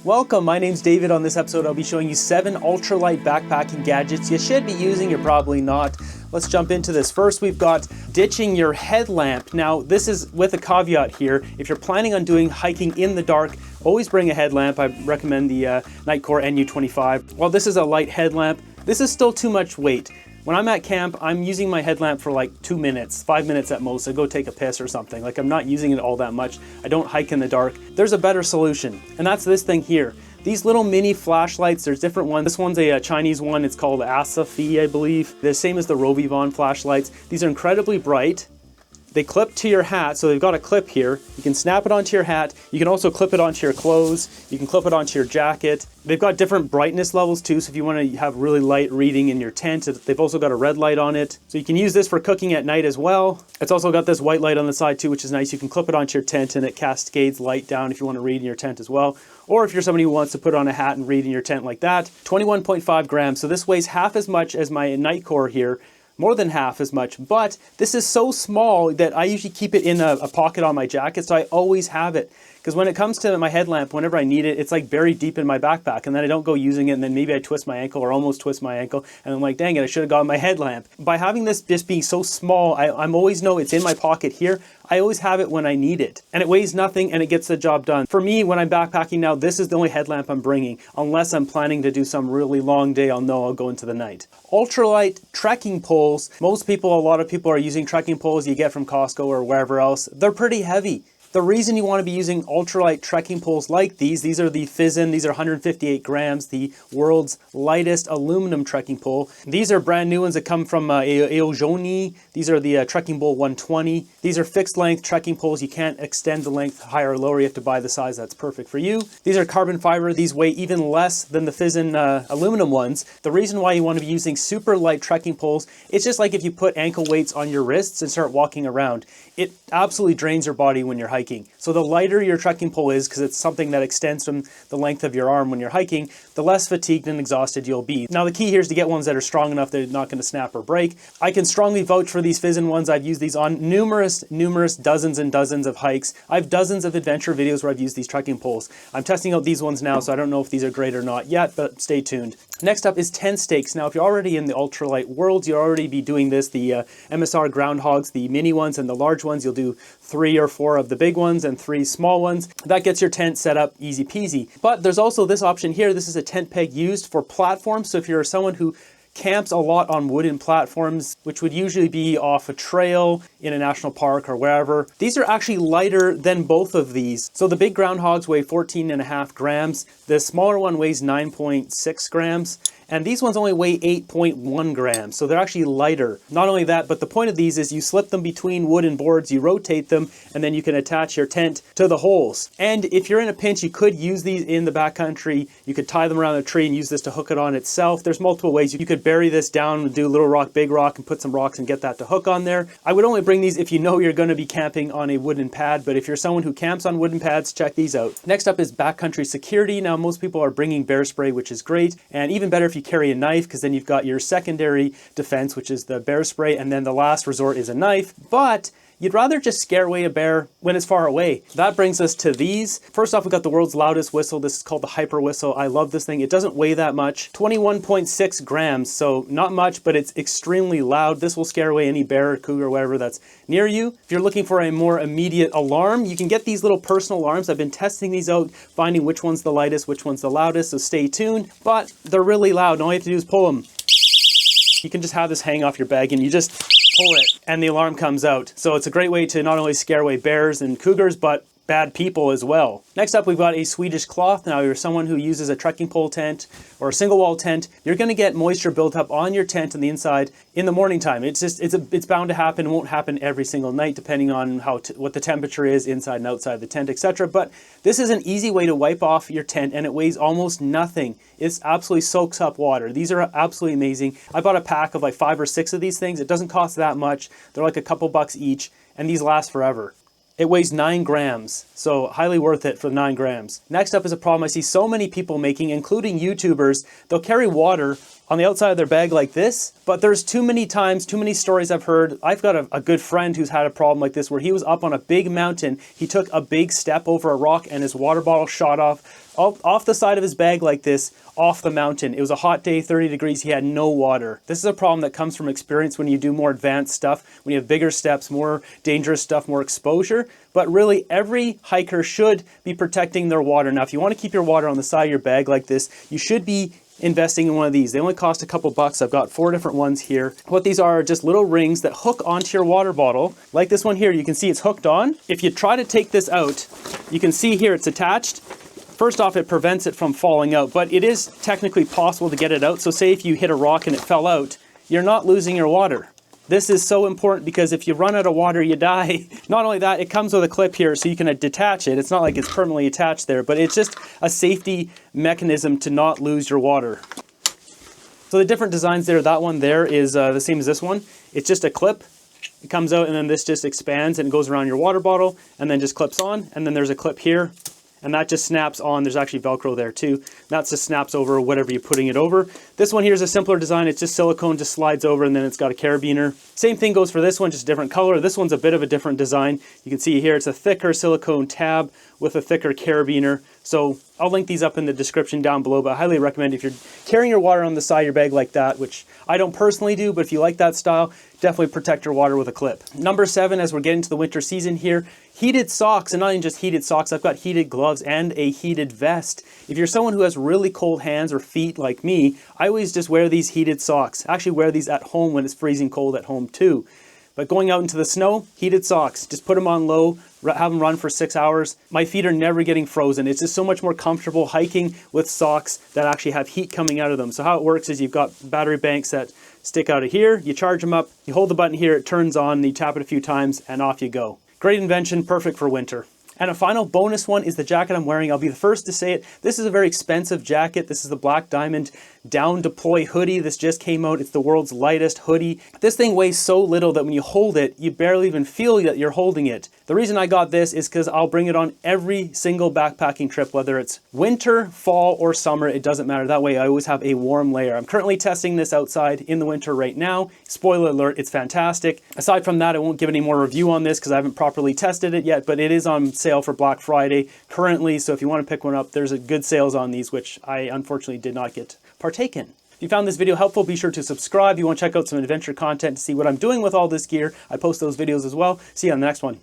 Welcome, my name's David. On this episode, I'll be showing you 7 ultralight backpacking gadgets you should be using, you're probably not. Let's jump into this. First, we've got ditching your headlamp. Now, this is with a caveat here. If you're planning on doing hiking in the dark, always bring a headlamp. I recommend the Nitecore NU25. While this is a light headlamp, this is still too much weight. When I'm at camp, I'm using my headlamp for like 2 minutes, 5 minutes at most. I go take a piss or something. Like, I'm not using it all that much. I don't hike in the dark. There's a better solution, and that's this thing here. These little mini flashlights, there's different ones. This one's a Chinese one. It's called Asafi, I believe. The same as the Rovivon flashlights. These are incredibly bright. They clip to your hat, so they've got a clip here. You can snap it onto your hat. You can also clip it onto your clothes. You can clip it onto your jacket. They've got different brightness levels too, so if you want to have really light reading in your tent, they've also got a red light on it. So you can use this for cooking at night as well. It's also got this white light on the side too, which is nice. You can clip it onto your tent and it cascades light down if you want to read in your tent as well. Or if you're somebody who wants to put on a hat and read in your tent like that. 21.5 grams, so this weighs half as much as my Nitecore here. More than half as much, but this is so small that I usually keep it in a pocket on my jacket, so I always have it. Because when it comes to my headlamp, whenever I need it, it's like buried deep in my backpack, and then I don't go using it, and then maybe I twist my ankle or almost twist my ankle, and I'm like, dang it, I should have gotten my headlamp. By having this just being so small, I'm always know it's in my pocket here. I always have it when I need it, and it weighs nothing and it gets the job done. For me, when I'm backpacking now, this is the only headlamp I'm bringing, unless I'm planning to do some really long day. I'll know I'll go into the night. Ultralight trekking poles. A lot of people are using trekking poles you get from Costco or wherever else. They're pretty heavy. The reason you want to be using ultralight trekking poles like these are the Fizen, these are 158 grams, the world's lightest aluminum trekking pole. These are brand new ones that come from Aojoni. These are the trekking pole 120. These are fixed length trekking poles. You can't extend the length higher or lower. You have to buy the size that's perfect for you. These are carbon fiber. These weigh even less than the Fizen aluminum ones. The reason why you want to be using super light trekking poles, it's just like if you put ankle weights on your wrists and start walking around. It absolutely drains your body when you're hiking. So the lighter your trekking pole is, because it's something that extends from the length of your arm when you're hiking, the less fatigued and exhausted you'll be. Now the key here is to get ones that are strong enough that they're not going to snap or break. I can strongly vouch for these Fizen ones. I've used these on numerous dozens and dozens of hikes. I have dozens of adventure videos where I've used these trekking poles. I'm testing out these ones now, so I don't know if these are great or not yet, but stay tuned. Next up is tent stakes. Now if you're already in the ultralight world, you'll already be doing this. The MSR groundhogs, the mini ones and the large ones, you'll do 3 or 4 of the big ones and 3 small ones. That gets your tent set up easy peasy. But there's also this option here. This is a tent peg used for platforms. So if you're someone who camps a lot on wooden platforms, which would usually be off a trail in a national park or wherever, these are actually lighter than both of these. So the big groundhogs weigh 14.5 grams. The smaller one weighs 9.6 grams. And these ones only weigh 8.1 grams, so they're actually lighter. Not only that, but the point of these is you slip them between wooden boards, you rotate them, and then you can attach your tent to the holes. And if you're in a pinch, you could use these in the backcountry. You could tie them around a tree and use this to hook it on itself. There's multiple ways. You could bury this down and do little rock, big rock, and put some rocks and get that to hook on there. I would only bring these if you know you're going to be camping on a wooden pad, but if you're someone who camps on wooden pads, check these out. Next up is backcountry security. Now, most people are bringing bear spray, which is great, and even better if you carry a knife, because then you've got your secondary defense, which is the bear spray, and then the last resort is a knife. But you'd rather just scare away a bear when it's far away. That brings us to these. First off, we've got the world's loudest whistle. This is called the Hyper Whistle. I love this thing. It doesn't weigh that much. 21.6 grams, so not much, but it's extremely loud. This will scare away any bear or cougar or whatever that's near you. If you're looking for a more immediate alarm, you can get these little personal alarms. I've been testing these out, finding which one's the lightest, which one's the loudest, so stay tuned. But they're really loud, and all you have to do is pull them. You can just have this hang off your bag, and you just pull it and the alarm comes out. So it's a great way to not only scare away bears and cougars, but bad people as well. Next up, we've got a Swedish cloth. Now, you're someone who uses a trekking pole tent or a single wall tent, you're going to get moisture built up on your tent and the inside in the morning time. It's bound to happen. It won't happen every single night, depending on what the temperature is inside and outside the tent, etc. But this is an easy way to wipe off your tent, and it weighs almost nothing. It absolutely soaks up water. These are absolutely amazing. I bought a pack of like 5 or 6 of these things. It doesn't cost that much. They're like a couple bucks each, and these last forever. It weighs 9 grams, so highly worth it for 9 grams. Next up is a problem I see so many people making, including YouTubers. They'll carry water on the outside of their bag like this, but there's too many times, too many stories I've heard. I've got a good friend who's had a problem like this where he was up on a big mountain, he took a big step over a rock and his water bottle shot off the side of his bag like this, off the mountain. It was a hot day, 30 degrees, he had no water. This is a problem that comes from experience when you do more advanced stuff, when you have bigger steps, more dangerous stuff, more exposure. But really, every hiker should be protecting their water. Now, if you want to keep your water on the side of your bag like this, you should be investing in one of these. They only cost a couple bucks. I've got 4 different ones here. What these are just little rings that hook onto your water bottle. Like this one here, you can see it's hooked on. If you try to take this out, you can see here it's attached. First off, it prevents it from falling out, but it is technically possible to get it out. So say if you hit a rock and it fell out, you're not losing your water. This is so important because if you run out of water, you die. Not only that, it comes with a clip here so you can detach it. It's not like it's permanently attached there, but it's just a safety mechanism to not lose your water. So the different designs there, that one there is the same as this one. It's just a clip. It comes out and then this just expands and goes around your water bottle and then just clips on. And then there's a clip here. And that just snaps on. There's actually Velcro there too. That just snaps over whatever you're putting it over. This one here is a simpler design. It's just silicone, just slides over, and then it's got a carabiner. Same thing goes for this one, just a different color. This one's a bit of a different design. You can see here it's a thicker silicone tab with a thicker carabiner. So I'll link these up in the description down below, but I highly recommend if you're carrying your water on the side of your bag like that, which I don't personally do, but if you like that style, definitely protect your water with a clip. Number 7, as we're getting to the winter season here, heated socks, and not even just heated socks, I've got heated gloves and a heated vest. If you're someone who has really cold hands or feet like me, I always just wear these heated socks. I actually wear these at home when it's freezing cold at home too. But going out into the snow, heated socks, just put them on low, have them run for 6 hours. My feet are never getting frozen. It's just so much more comfortable hiking with socks that actually have heat coming out of them. So how it works is you've got battery banks that stick out of here, you charge them up, you hold the button here, it turns on, and you tap it a few times, and off you go. Great invention, perfect for winter. And a final bonus one is the jacket I'm wearing. I'll be the first to say it. This is a very expensive jacket. This is the Black Diamond Down Deploy hoodie. This just came out. It's the world's lightest hoodie. This thing weighs so little that when you hold it, you barely even feel that you're holding it. The reason I got this is because I'll bring it on every single backpacking trip, whether it's winter, fall, or summer. It doesn't matter. That way I always have a warm layer. I'm currently testing this outside in the winter right now. Spoiler alert, it's fantastic. Aside from that, I won't give any more review on this because I haven't properly tested it yet, but it is on sale for Black Friday currently. So if you want to pick one up, there's a good sales on these, which I unfortunately did not get partake in. If you found this video helpful, be sure to subscribe. If you want to check out some adventure content to see what I'm doing with all this gear, I post those videos as well. See you on the next one.